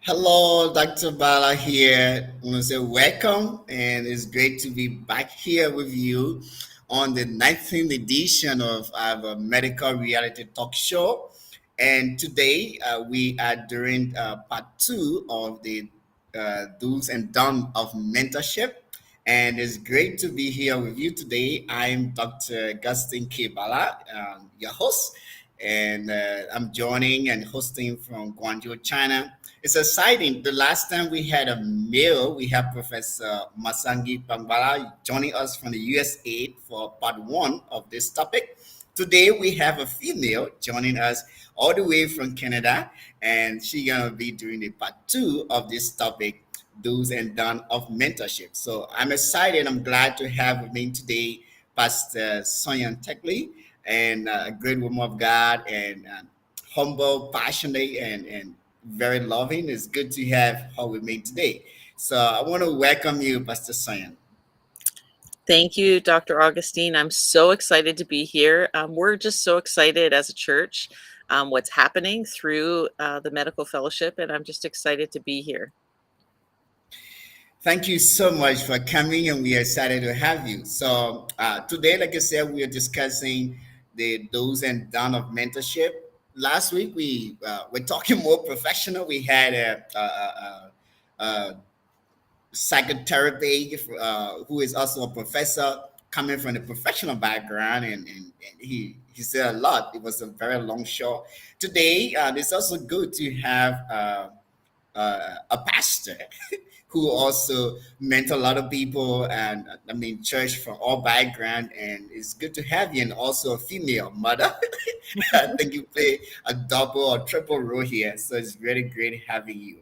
Hello, Dr. Bala here. I want to say welcome, and it's great to be back here with you on the 19th edition of our medical reality talk show. And today we are doing part two of the do's and don'ts of mentorship. And it's great to be here with you today. I'm Dr. Gustin K. Bala, your host, and I'm joining and hosting from Guangzhou, China. It's exciting. The last time we had a male, we had Professor Masangi Pangbala joining us from the USA for part one of this topic. Today we have a female joining us all the way from Canada, and she's gonna be doing the part two of this topic, do's and don'ts of mentorship. So I'm excited. I'm glad to have with me today Pastor Sonyan Tekli, and a great woman of God, and humble, passionate, and very loving. It's good to have her with me today. So I want to welcome you, Pastor Sonyan. Thank you, Dr. Augustine. I'm so excited to be here. We're just so excited as a church what's happening through the medical fellowship, and I'm just excited to be here. Thank you so much for coming, and we are excited to have you. So today, like I said, we are discussing the do's and don'ts of mentorship. Last week we were talking more professional. We had a psychotherapy who is also a professor coming from a professional background, and he said a lot. It was a very long show. Today, it's also good to have a pastor who also meant a lot of people, and I mean church from all background, and it's good to have you, and also a female mother. I think you play a double or triple role here, so it's really great having you.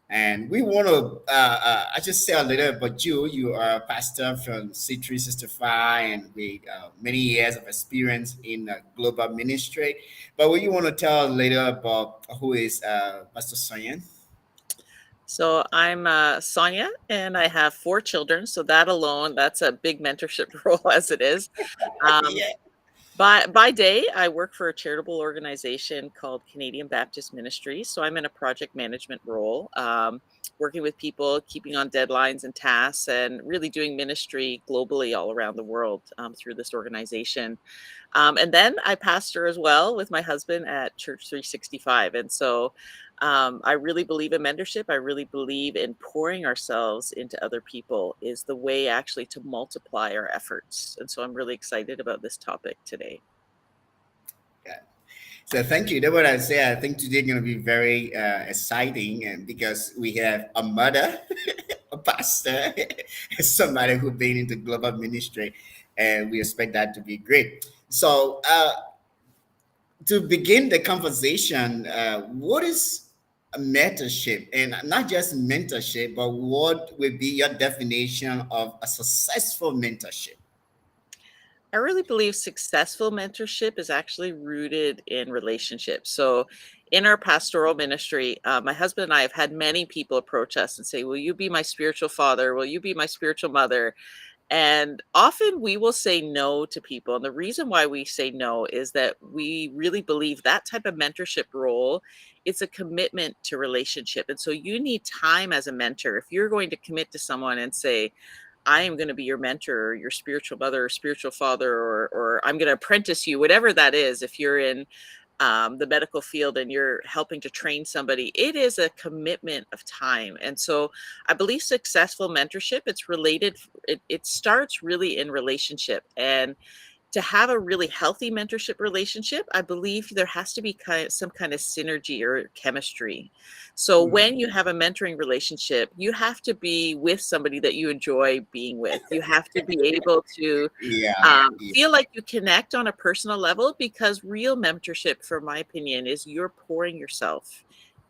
And we want to, I just say a little about you. You are a pastor from C365 and with many years of experience in global ministry. But what you want to tell a little about who is Pastor Sonyan? So I'm Sonia, and I have 4 children. So that alone, that's a big mentorship role as it is. Um, Yeah. by day, I work for a charitable organization called Canadian Baptist Ministries. So I'm in a project management role, working with people, keeping on deadlines and tasks, and really doing ministry globally all around the world through this organization. And then I pastor as well with my husband at Church 365. And so I really believe in mentorship. I really believe in pouring ourselves into other people is the way actually to multiply our efforts. And so I'm really excited about this topic today. Yeah. So thank you. That's what I say. I think today is going to be very exciting, and because we have a mother, a pastor, somebody who's been into global ministry, and we expect that to be great. So to begin the conversation, what is a mentorship, and not just mentorship, but what would be your definition of a successful mentorship? I really believe successful mentorship is actually rooted in relationships. So, in our pastoral ministry, my husband and I have had many people approach us and say, "Will you be my spiritual father? Will you be my spiritual mother?" And often we will say no to people. And the reason why we say no is that we really believe that type of mentorship role, it's a commitment to relationship. And so you need time as a mentor. If you're going to commit to someone and say, I am going to be your mentor or your spiritual mother or spiritual father, or I'm going to apprentice you, whatever that is, if you're in the medical field and you're helping to train somebody, it is a commitment of time. And so I believe successful mentorship, it's related, it starts really in relationship. And to have a really healthy mentorship relationship, I believe there has to be some kind of synergy or chemistry. So when you have a mentoring relationship, you have to be with somebody that you enjoy being with. You have to be able to Yeah, yeah. feel like you connect on a personal level, because real mentorship, from my opinion, is you're pouring yourself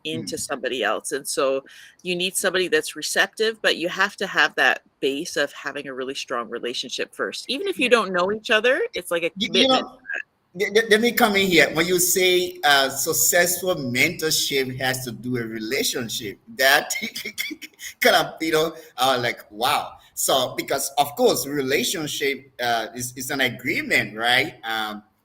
into Mm. somebody else. And so you need somebody that's receptive, but you have to have that base of having a really strong relationship first. Even if you don't know each other, it's like a You commitment. know, let me come in here. When you say successful mentorship has to do a relationship, that kind of like wow. So because of course relationship is an agreement, right?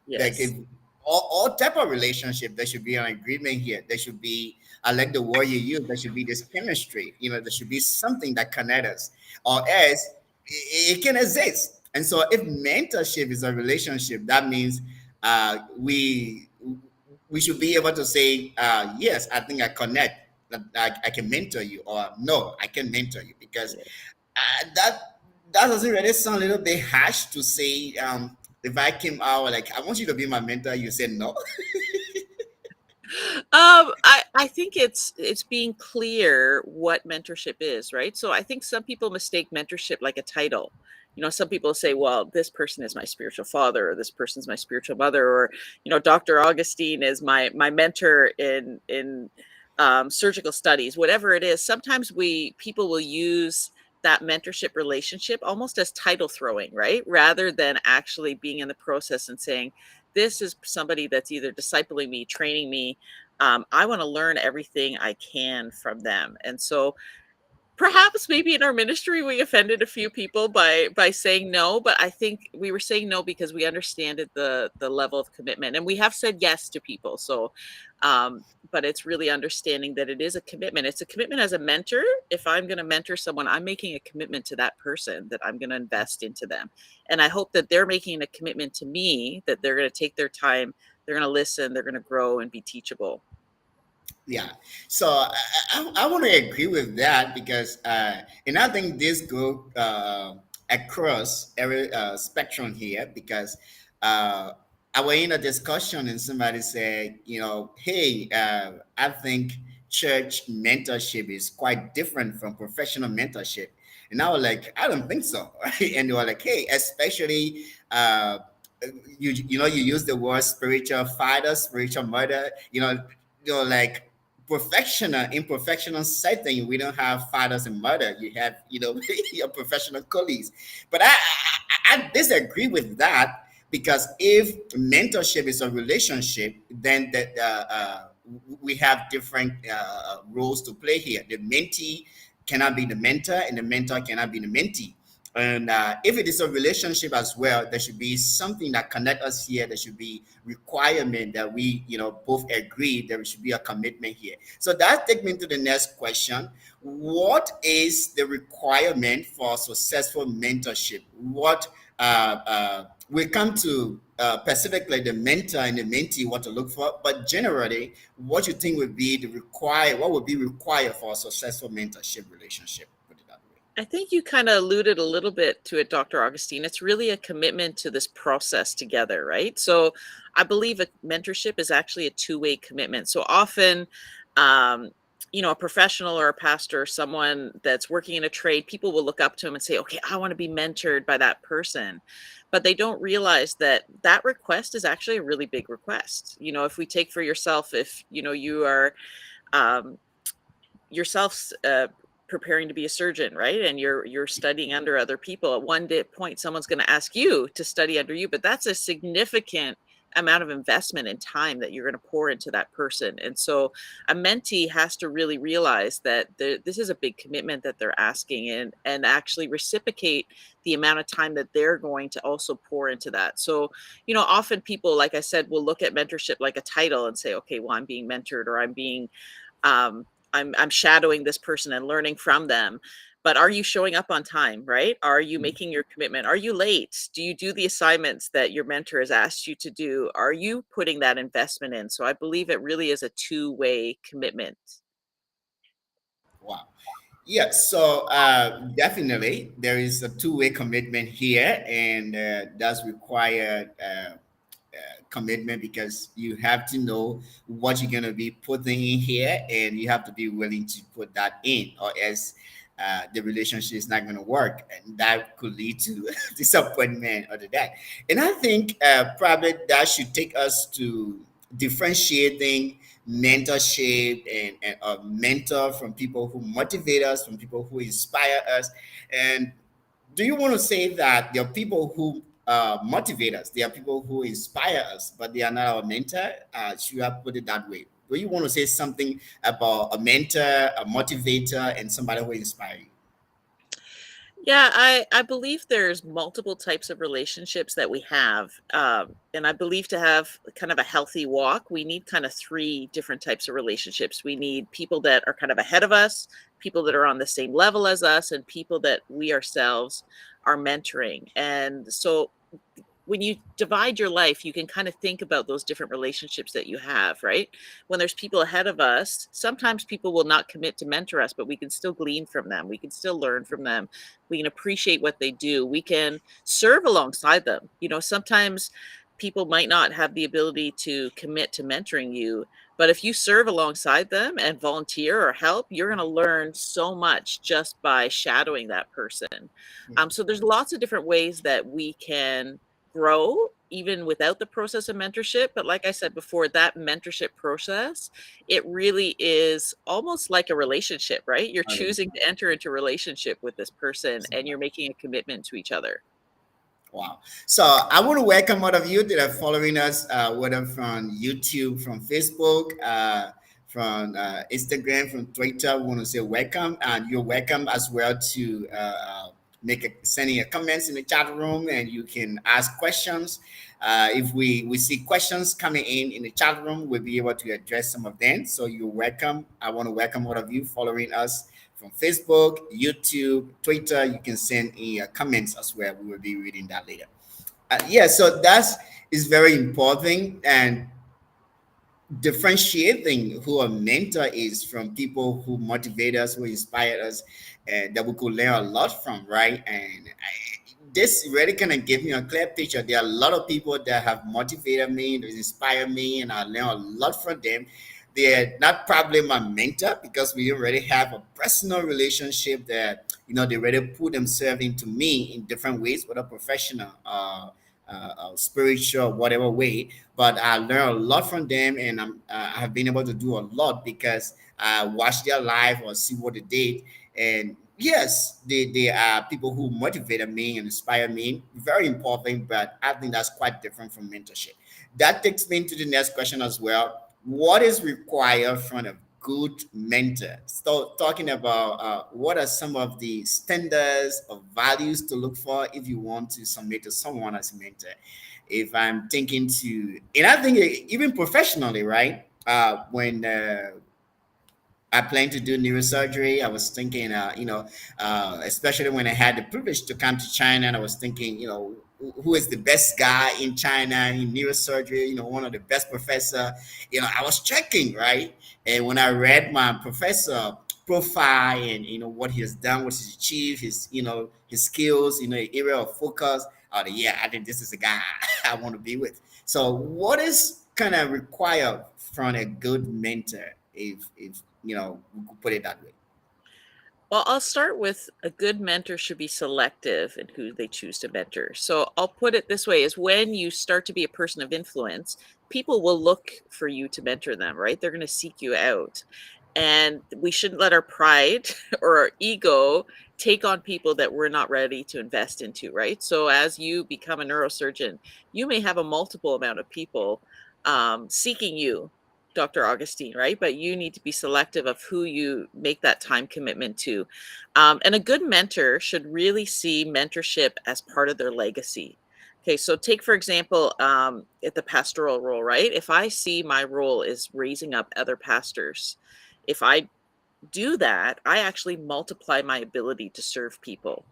Like if Yes. all type of relationship, there should be an agreement here. There should be, I like the word you use, there should be this chemistry. There should be something that connects us, or else it can exist. And so if mentorship is a relationship, that means we should be able to say, yes, I think I connect, that I can mentor you, or no, I can mentor you, because Yeah. that doesn't really sound a little bit harsh to say. If I came out like, I want you to be my mentor, you say no. I think it's being clear what mentorship is, right? So I think some people mistake mentorship like a title. Some people say, well, this person is my spiritual father, or this person's my spiritual mother, or Dr. Augustine is my mentor in surgical studies, whatever it is. Sometimes we people will use that mentorship relationship almost as title throwing, right? Rather than actually being in the process and saying, this is somebody that's either discipling me, training me. I want to learn everything I can from them. And so perhaps maybe in our ministry we offended a few people by saying no, but I think we were saying no because we understand the level of commitment, and we have said yes to people. So but it's really understanding that it is a commitment. It's a commitment as a mentor. If I'm going to mentor someone, I'm making a commitment to that person, that I'm going to invest into them, and I hope that they're making a commitment to me, that they're going to take their time, they're going to listen, they're going to grow and be teachable. Yeah. So I want to agree with that, because, and I think this go across every spectrum here, because I was in a discussion and somebody said, hey, I think church mentorship is quite different from professional mentorship. And I was like, I don't think so. And they were like, hey, especially, you use the word spiritual father, spiritual mother, like professional in professional setting, we don't have fathers and mother. You have, your professional colleagues. But I disagree with that, because if mentorship is a relationship, then that we have different roles to play here. The mentee cannot be the mentor, and the mentor cannot be the mentee. And if it is a relationship as well, there should be something that connect us here. There should be requirement that we, both agree there should be a commitment here. So that takes me to the next question. What is the requirement for successful mentorship? What we come to specifically the mentor and the mentee, what to look for, but generally, what you think would be what would be required for a successful mentorship relationship? Put it that way. I think you kind of alluded a little bit to it, Dr. Augustine. It's really a commitment to this process together, right? So I believe a mentorship is actually a two-way commitment. So often, um, a professional or a pastor, or someone that's working in a trade, people will look up to him and say, okay, I want to be mentored by that person. But they don't realize that that request is actually a really big request. If we take for yourself, if, you are um, yourself preparing to be a surgeon, right? And you're studying under other people. At one point, someone's going to ask you to study under you, but that's a significant amount of investment and time that you're going to pour into that person. And so a mentee has to really realize that this is a big commitment that they're asking, and actually reciprocate the amount of time that they're going to also pour into that. So often people, like I said, will look at mentorship like a title and say, okay, well, I'm being mentored, or I'm being um, I'm shadowing this person and learning from them. But are you showing up on time, right? Are you making your commitment? Are you late? Do you do the assignments that your mentor has asked you to do? Are you putting that investment in? So I believe it really is a two-way commitment. Wow. Yeah, so definitely there is a two-way commitment here, and that's required commitment, because you have to know what you're going to be putting in here, and you have to be willing to put that in, or else the relationship is not going to work, and that could lead to disappointment or that. And I think probably that should take us to differentiating mentorship and a mentor from people who motivate us, from people who inspire us. And do you want to say that there are people who motivate us, there are people who inspire us, but they are not our mentor? Should I put it that way? Do you want to say something about a mentor, a motivator, and somebody who inspires you? Yeah, I believe there's multiple types of relationships that we have. And I believe to have kind of a healthy walk, we need kind of three different types of relationships. We need people that are kind of ahead of us, people that are on the same level as us, and people that we ourselves are mentoring. And so when you divide your life, you can kind of think about those different relationships that you have, right? When there's people ahead of us, sometimes people will not commit to mentor us, but we can still glean from them. We can still learn from them. We can appreciate what they do. We can serve alongside them. Sometimes people might not have the ability to commit to mentoring you, but if you serve alongside them and volunteer or help, you're going to learn so much just by shadowing that person. So there's lots of different ways that we can grow even without the process of mentorship. But like I said before, that mentorship process, it really is almost like a relationship, right? You're choosing to enter into a relationship with this person and you're making a commitment to each other. Wow. So I want to welcome all of you that are following us, whether from YouTube, from Facebook, from Instagram, from Twitter. We want to say welcome, and you're welcome as well to sending your comments in the chat room, and you can ask questions. If we see questions coming in the chat room, we'll be able to address some of them. So you're welcome. I want to welcome all of you following us from Facebook, YouTube, Twitter. You can send in your comments as well. We will be reading that later. Yeah, so that is very important, and differentiating who a mentor is from people who motivate us, who inspire us, and that we could learn a lot from, right? And this really kind of give me a clear picture. There are a lot of people that have motivated me, that inspire me, and I learn a lot from them. They're not probably my mentor because we already have a personal relationship that they already put themselves into me in different ways, whether professional, spiritual, whatever way. But I learned a lot from them, and I have been able to do a lot because I watched their life or see what they did. And yes, they are people who motivated me and inspire me. Very important, but I think that's quite different from mentorship. That takes me into the next question as well. What is required from a good mentor? So, talking about what are some of the standards or values to look for if you want to submit to someone as a mentor? If I'm thinking to, and I think even professionally, right? When I plan to do neurosurgery. I was thinking, especially when I had the privilege to come to China, and I was thinking, who is the best guy in China in neurosurgery? One of the best professor. I was checking, right, and when I read my professor profile and what he has done, what he's achieved, his skills, area of focus. Oh, yeah, I think this is a guy I want to be with. So, what is kind of required from a good mentor, if we could put it that way? Well, I'll start with a good mentor should be selective in who they choose to mentor. So I'll put it this way is when you start to be a person of influence, people will look for you to mentor them, right? They're going to seek you out. And we shouldn't let our pride or our ego take on people that we're not ready to invest into, right? So as you become a neurosurgeon, you may have a multiple amount of people seeking you, Dr. Augustine, right? But you need to be selective of who you make that time commitment to. And a good mentor should really see mentorship as part of their legacy. Okay, so take for example, at the pastoral role, right? If I see my role is raising up other pastors, if I do that, I actually multiply my ability to serve people.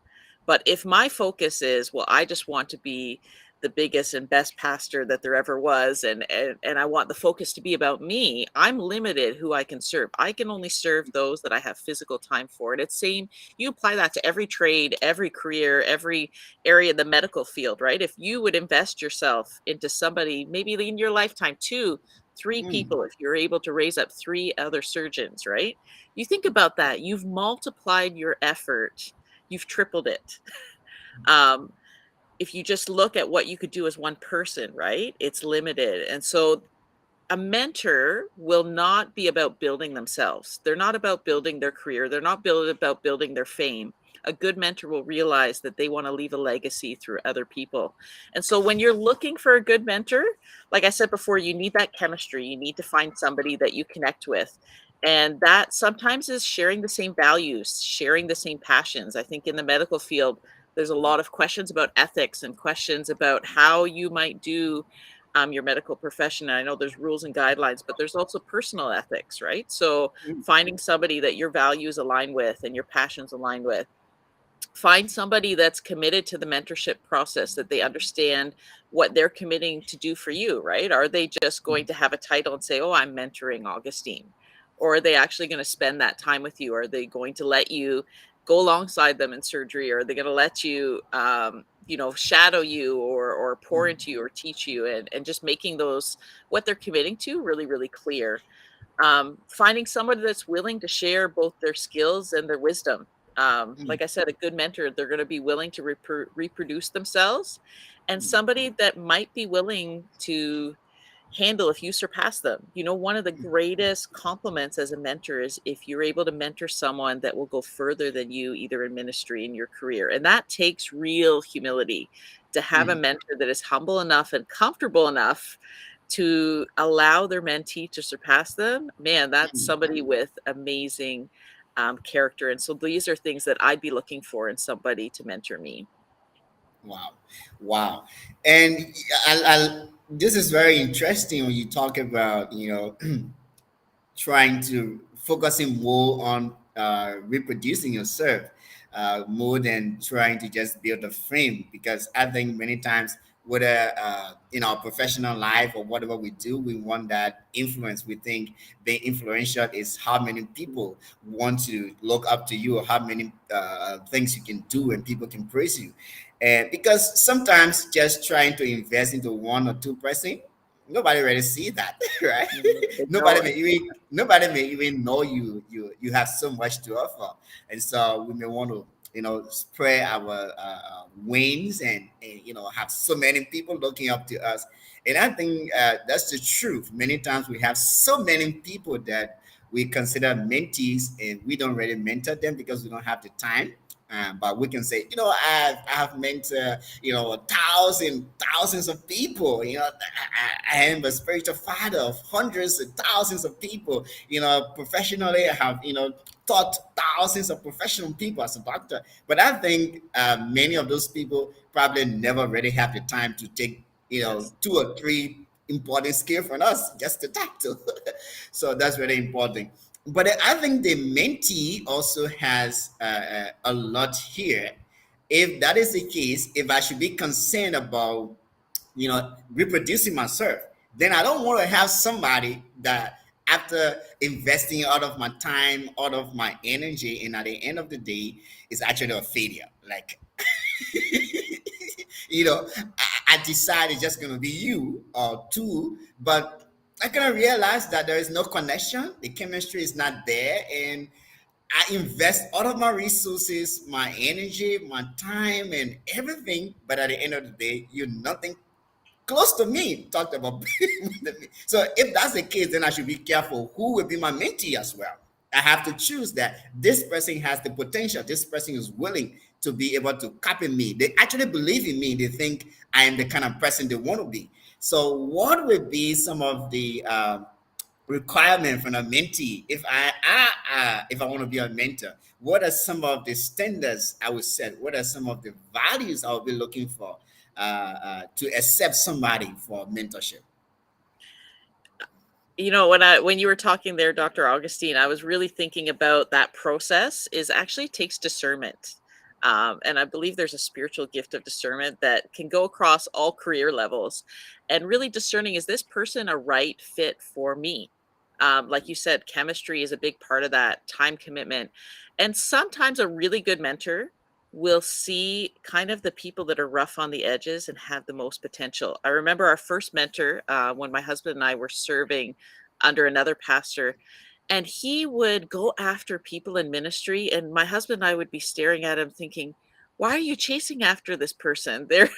But if my focus is, well, I just want to be the biggest and best pastor that there ever was, and I want the focus to be about me, I'm limited who I can serve. I can only serve those that I have physical time for. And it's same, you apply that to every trade, every career, every area in the medical field, right? If you would invest yourself into somebody, maybe in your lifetime, two, three Mm, people, if you're able to raise up three other surgeons, right? You think about that, you've multiplied your effort, you've tripled it. Um, if you just look at what you could do as one person, right? It's limited. And so a mentor will not be about building themselves. They're not about building their career. They're not about building their fame. A good mentor will realize that they want to leave a legacy through other people. And so when you're looking for a good mentor, like I said before, you need that chemistry. You need to find somebody that you connect with. And that sometimes is sharing the same values, sharing the same passions. I think in the medical field, there's a lot of questions about ethics and questions about how you might do your medical profession. And I know there's rules and guidelines, but there's also personal ethics, right? So finding somebody that your values align with and your passions align with. Find somebody that's committed to the mentorship process, that they understand what they're committing to do for you, right? Are they just going to have a title and say, oh, I'm mentoring Augustine? Or are they actually going to spend that time with you? Are they going to let you go alongside them in surgery? Or are they going to let you, shadow you or pour into you or teach you, and just making those, what they're committing to, really, really clear. Finding somebody that's willing to share both their skills and their wisdom. Like I said, a good mentor, they're going to be willing to reproduce themselves, and somebody that might be willing to handle if you surpass them. One of the greatest compliments as a mentor is if you're able to mentor someone that will go further than you, either in ministry, in your career. And that takes real humility, to have a mentor that is humble enough and comfortable enough to allow their mentee to surpass them. Man, that's somebody with amazing character. And so these are things that I'd be looking for in somebody to mentor me. Wow, wow, and this is very interesting when you talk about trying to focusing more on reproducing yourself more than trying to just build a frame, because I think many times whether in our professional life or whatever we do, we want that influence. We think being influential is how many people want to look up to you, or how many things you can do and people can praise you. And because sometimes just trying to invest into 1 or 2%, nobody really see that, right? They nobody don't. may even nobody may even know you have so much to offer. And so we may want to spread our wings, and have so many people looking up to us. And I think that's the truth. Many times we have so many people that we consider mentees, and we don't really mentor them because we don't have the time. But we can say, I have mentored, thousands of people. I am a spiritual father of hundreds and thousands of people. Professionally, I have, taught thousands of professional people as a doctor. But I think many of those people probably never really have the time to take, Yes. 2 or 3 important skills from us just to talk to. So that's really important. But I think the mentee also has a lot here. If that is the case, if I should be concerned about reproducing myself, then I don't want to have somebody that, after investing out of my time, out of my energy, and at the end of the day, is actually a failure. Like, I decide it's just going to be you or two, but I kind of realize that there is no connection. The chemistry is not there, and I invest all of my resources, my energy, my time, and everything. But at the end of the day, you're nothing close to me talked about. So if that's the case, then I should be careful who will be my mentee as well. I have to choose that this person has the potential. This person is willing to be able to copy me. They actually believe in me. They think I am the kind of person they want to be. So, what would be some of the requirement from a mentee if I want to be a mentor? What are some of the standards I would set? What are some of the values I will be looking for to accept somebody for mentorship? When you were talking there, Dr. Augustine, I was really thinking about that process is actually takes discernment. And I believe there's a spiritual gift of discernment that can go across all career levels. And really discerning, is this person a right fit for me? Like you said, chemistry is a big part of that, time commitment. And sometimes a really good mentor will see kind of the people that are rough on the edges and have the most potential. I remember our first mentor, when my husband and I were serving under another pastor, and he would go after people in ministry, and my husband and I would be staring at him thinking, why are you chasing after this person? There's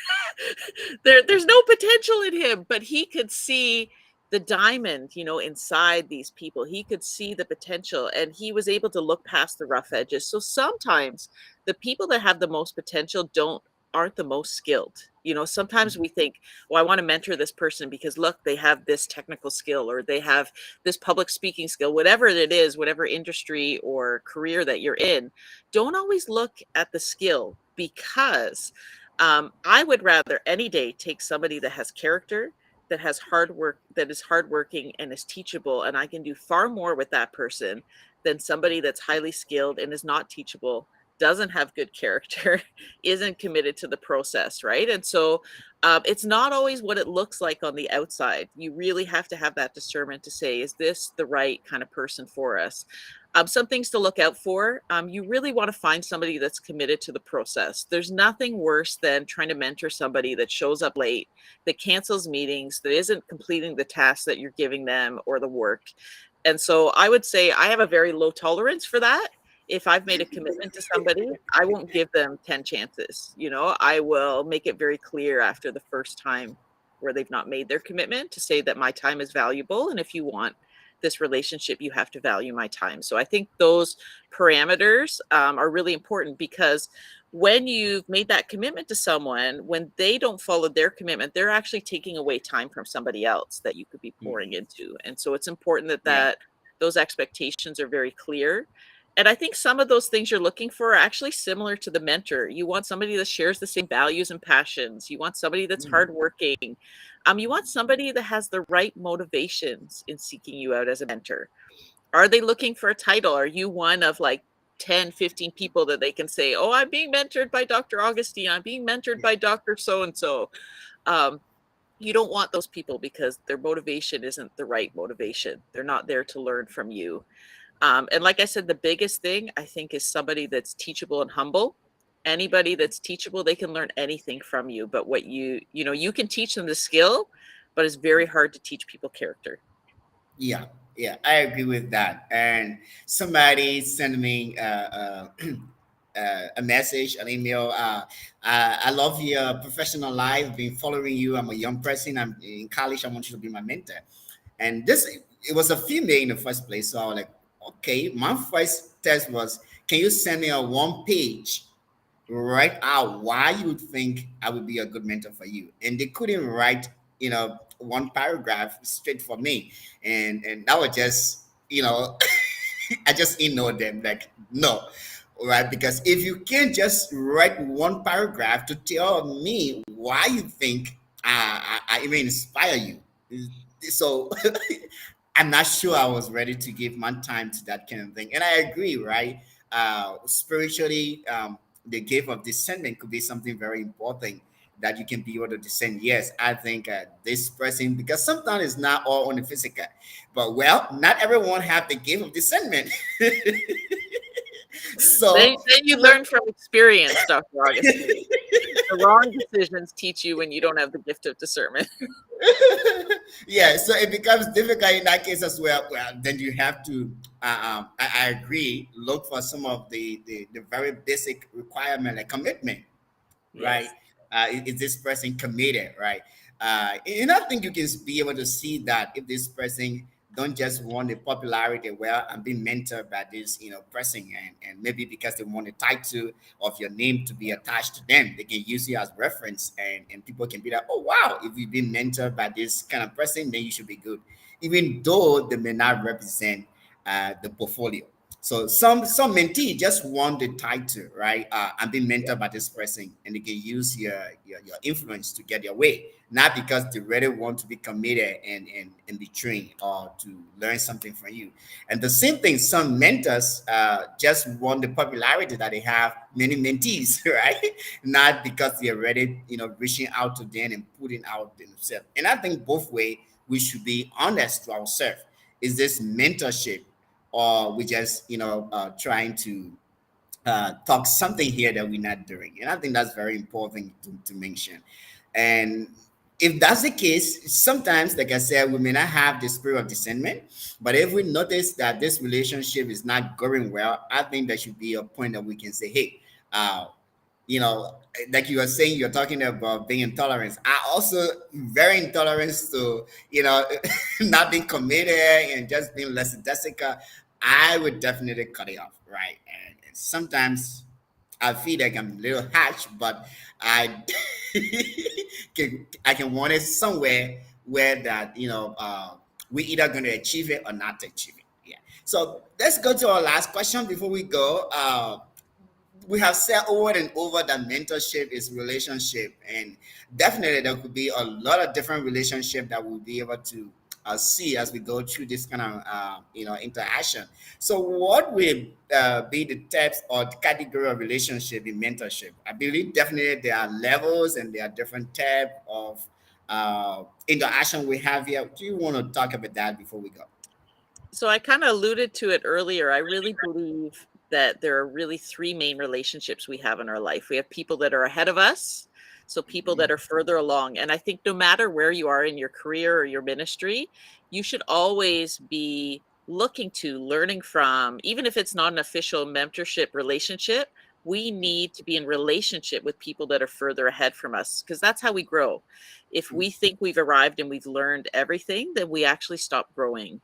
no potential in him, but he could see the diamond, inside these people. He could see the potential, and he was able to look past the rough edges. So sometimes the people that have the most potential don't aren't the most skilled. Sometimes we think, well, I want to mentor this person because look, they have this technical skill or they have this public speaking skill, whatever it is, whatever industry or career that you're in. Don't always look at the skill, because I would rather any day take somebody that has character, that has hard work, that is hardworking and is teachable, and I can do far more with that person than somebody that's highly skilled and is not teachable, doesn't have good character, isn't committed to the process, right? And so it's not always what it looks like on the outside. You really have to have that discernment to say, is this the right kind of person for us? Some things to look out for. You really want to find somebody that's committed to the process. There's nothing worse than trying to mentor somebody that shows up late, that cancels meetings, that isn't completing the tasks that you're giving them or the work. And so I would say I have a very low tolerance for that. If I've made a commitment to somebody, I won't give them 10 chances. I will make it very clear after the first time where they've not made their commitment to say that my time is valuable. And if you want this relationship, you have to value my time. So I think those parameters are really important, because when you've made that commitment to someone, when they don't follow their commitment, they're actually taking away time from somebody else that you could be pouring into. And so it's important that Yeah. those expectations are very clear. And I think some of those things you're looking for are actually similar to the mentor. You want somebody that shares the same values and passions. You want somebody that's hardworking. You want somebody that has the right motivations in seeking you out as a mentor. Are they looking for a title? Are you one of like 10, 15 people that they can say, oh, I'm being mentored by Dr. Augustine, I'm being mentored by Dr. So and so? You don't want those people, because their motivation isn't the right motivation. They're not there to learn from you. And like I said, the biggest thing I think is somebody that's teachable and humble. Anybody that's teachable, they can learn anything from you. But you can teach them the skill, but it's very hard to teach people character. Yeah, yeah, I agree with that. And somebody sent me a message, an email. I love your professional life. Been following you. I'm a young person. I'm in college. I want you to be my mentor. And this, it was a female in the first place. So I was like, okay. My first test was, can you send me a one page, write out why you would think I would be a good mentor for you? And they couldn't write, one paragraph straight for me. And that was just, I just ignored them, like, no, right? Because if you can't just write one paragraph to tell me why you think I even inspire you, so I'm not sure I was ready to give my time to that kind of thing. And I agree, right? Spiritually, the gift of discernment could be something very important, that you can be able to discern. Yes, I think this person, because sometimes it's not all on the physical, but well, not everyone have the gift of discernment. Then, So then you learn from experience, Dr. Augustine. The wrong decisions teach you when you don't have the gift of discernment. yeah, so it becomes difficult in that case as well. Well, then you have to, I agree, look for some of the very basic requirement, like commitment, right? Yes. Is this person committed, right? And I think you can be able to see that if this person don't just want the popularity, well, I'm being mentored by this, person, and maybe because they want the title of your name to be attached to them, they can use you as reference, and people can be like, oh wow, if you've been mentored by this kind of person, then you should be good, even though they may not represent the portfolio. So some mentee just want the title, right? I'm being Yeah. mentored by this person, and they can use your influence to get their way, not because they really want to be committed and be trained or to learn something from you. And the same thing, some mentors just want the popularity that they have many mentees, right? Not because they're ready, reaching out to them and putting out themselves. And I think both way we should be honest to ourselves. Is this mentorship, or we just trying to talk something here that we're not doing? And I think that's very important to mention. And if that's the case, sometimes, like I said, we may not have the spirit of discernment, but if we notice that this relationship is not going well, I think there should be a point that we can say, hey, uh, you know, like you were saying, you're talking about being intolerant. I also very intolerant to, not being committed and just being less Jessica. I would definitely cut it off, right? And sometimes I feel like I'm a little harsh, but I I can want it somewhere where that we either going to achieve it or not achieve it. Yeah. So let's go to our last question before we go. We have said over and over that mentorship is relationship, and definitely there could be a lot of different relationship that we'll be able to see as we go through this kind of interaction. So what will be the types or the category of relationship in mentorship? I believe definitely there are levels and there are different type of interaction we have here. Do you want to talk about that before we go? So I kind of alluded to it earlier. I really believe that there are really three main relationships we have in our life. We have people that are ahead of us, so people that are further along. And I think no matter where you are in your career or your ministry, you should always be looking to, learning from, even if it's not an official mentorship relationship, we need to be in relationship with people that are further ahead from us because that's how we grow. If we think we've arrived and we've learned everything, then we actually stop growing.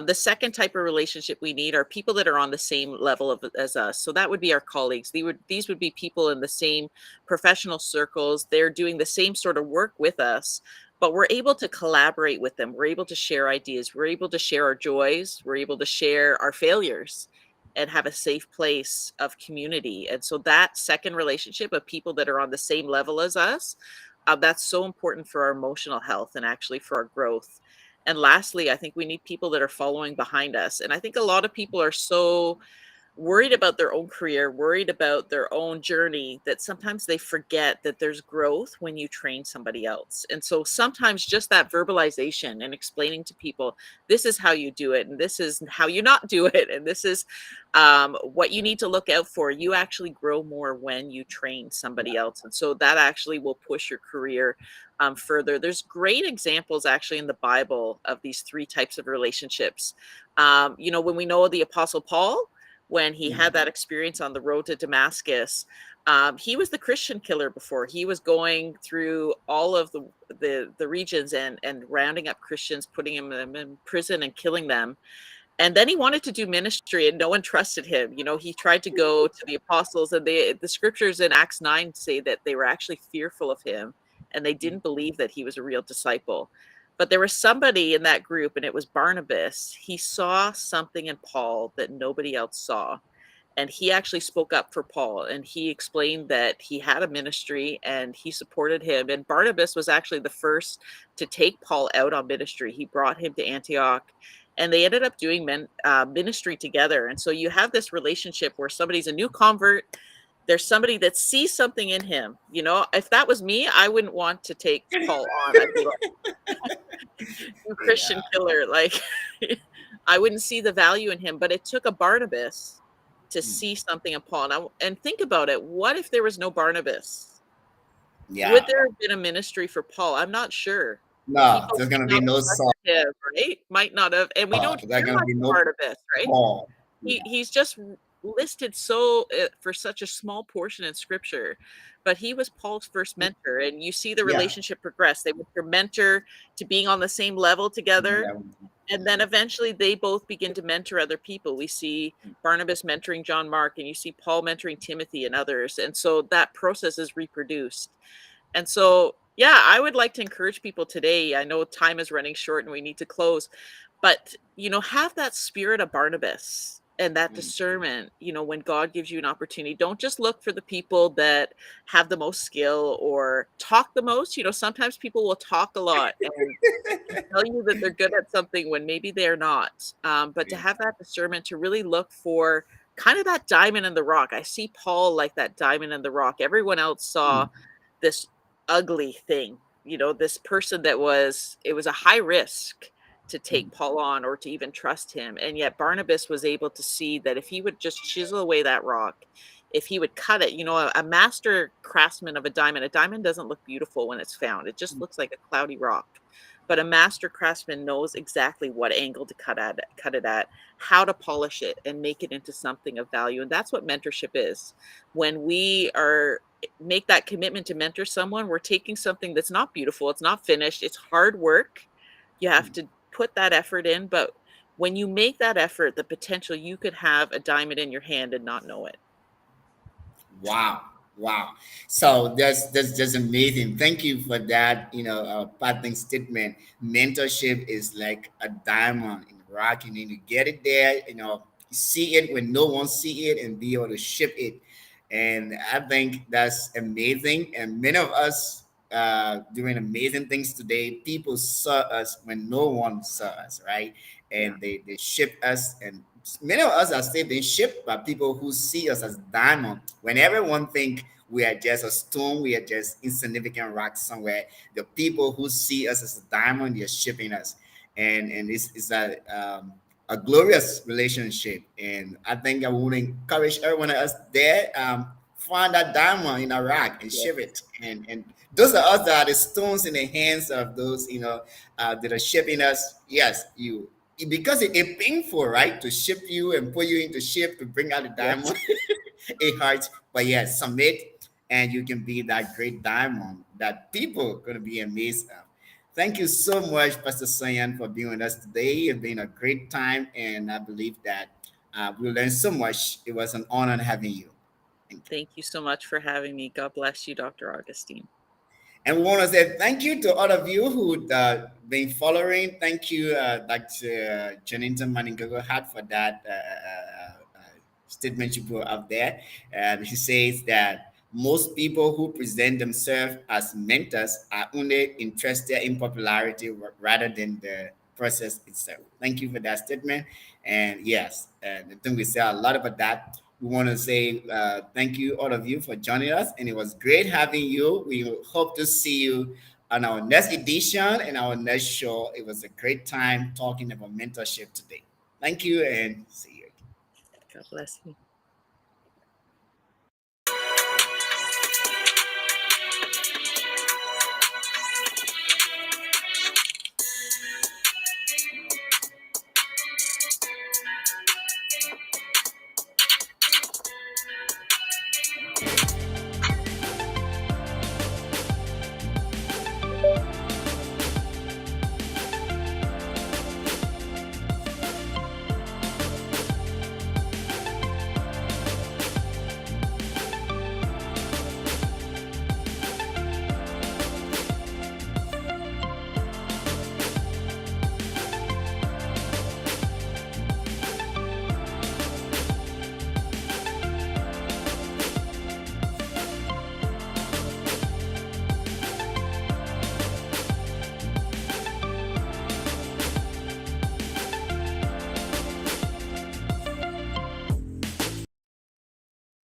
The second type of relationship we need are people that are on the same level as us. So that would be our colleagues. These would be people in the same professional circles. They're doing the same sort of work with us, but we're able to collaborate with them. We're able to share ideas. We're able to share our joys. We're able to share our failures and have a safe place of community. And so that second relationship of people that are on the same level as us, that's so important for our emotional health and actually for our growth. And lastly, I think we need people that are following behind us. And I think a lot of people are so worried about their own career, worried about their own journey, that sometimes they forget that there's growth when you train somebody else. And so sometimes just that verbalization and explaining to people, this is how you do it, and this is how you not do it, and this is what you need to look out for. You actually grow more when you train somebody else. And so that actually will push your career further. There's great examples actually in the Bible of these three types of relationships. When we know the Apostle Paul, when he had that experience on the road to Damascus. He was the Christian killer before. He was going through all of the regions and rounding up Christians, putting them in prison and killing them. And then he wanted to do ministry and no one trusted him. He tried to go to the apostles, and the scriptures in Acts 9 say that they were actually fearful of him and they didn't believe that he was a real disciple. But there was somebody in that group, and it was Barnabas. He saw something in Paul that nobody else saw, and he actually spoke up for Paul, and he explained that he had a ministry and he supported him. And Barnabas was actually the first to take Paul out on ministry. He brought him to Antioch, and they ended up doing ministry together. And so you have this relationship where somebody's a new convert. There's somebody that sees something in him. If that was me, I wouldn't want to take Paul on. I'd be like, you Christian Yeah. killer. Like, I wouldn't see the value in him. But it took a Barnabas to see something in Paul. And think about it. What if there was no Barnabas? Would Yeah. there have been a ministry for Paul? I'm not sure. No, People there's might gonna be not no have Saul. trusted him, right? Might not have. And we don't There's hear gonna much be of no Barnabas, right? Paul. Yeah. He's just listed so for such a small portion in scripture, but he was Paul's first mentor, and you see the Yeah. relationship progress. They went from mentor to being on the same level together, and then eventually they both begin to mentor other people. We see Barnabas mentoring John Mark, and you see Paul mentoring Timothy and others, and so that process is reproduced. And so, yeah, I would like to encourage people today. I know time is running short and we need to close, but have that spirit of Barnabas and that discernment. When God gives you an opportunity, don't just look for the people that have the most skill or talk the most. Sometimes people will talk a lot and tell you that they're good at something when maybe they're not. But to have that discernment, to really look for kind of that diamond in the rock. I see Paul like that diamond in the rock. Everyone else saw this ugly thing, this person that it was a high risk to take Paul on or to even trust him. And yet Barnabas was able to see that if he would just chisel away that rock, if he would cut it, a master craftsman of a diamond doesn't look beautiful when it's found. It just looks like a cloudy rock. But a master craftsman knows exactly what angle to cut it at, how to polish it and make it into something of value. And that's what mentorship is. When we are make that commitment to mentor someone, we're taking something that's not beautiful, it's not finished, it's hard work. You have to put that effort in, but when you make that effort, the potential you could have a diamond in your hand and not know it. Wow, wow. So that's just amazing. Thank you for that. Parting statement. Mentorship is like a diamond in the rock. You need to get it there. See it when no one see it, and be able to ship it. And I think that's amazing. And many of us doing amazing things today. People saw us when no one saw us, right? Yeah. And they ship us, and many of us are still being shipped by people who see us as diamond. When everyone think we are just a stone, we are just insignificant rocks somewhere, the people who see us as a diamond, they're shipping us. And it's a glorious relationship. And I think I would encourage everyone else there, find that diamond in a rock and ship Yes. it. And those are us that are the stones in the hands of those, that are shipping us. Yes, because it's painful, right, to ship you and put you into ship to bring out the Yes. diamond. It hurts, but yes, submit, and you can be that great diamond that people are going to be amazed of. Thank you so much, Pastor Sayan, for being with us today. It's been a great time, and I believe that we learned so much. It was an honor having you. Thank you. Thank you so much for having me. God bless you, Dr. Augustine. And we want to say thank you to all of you who been following. Thank you, Dr. Janington Maningogo had for that statement you put up there. And he says that most people who present themselves as mentors are only interested in popularity rather than the process itself. Thank you for that statement. And yes, and I think we say a lot about that. We want to say thank you, all of you, for joining us. And it was great having you. We hope to see you on our next edition and our next show. It was a great time talking about mentorship today. Thank you and see you. God bless you.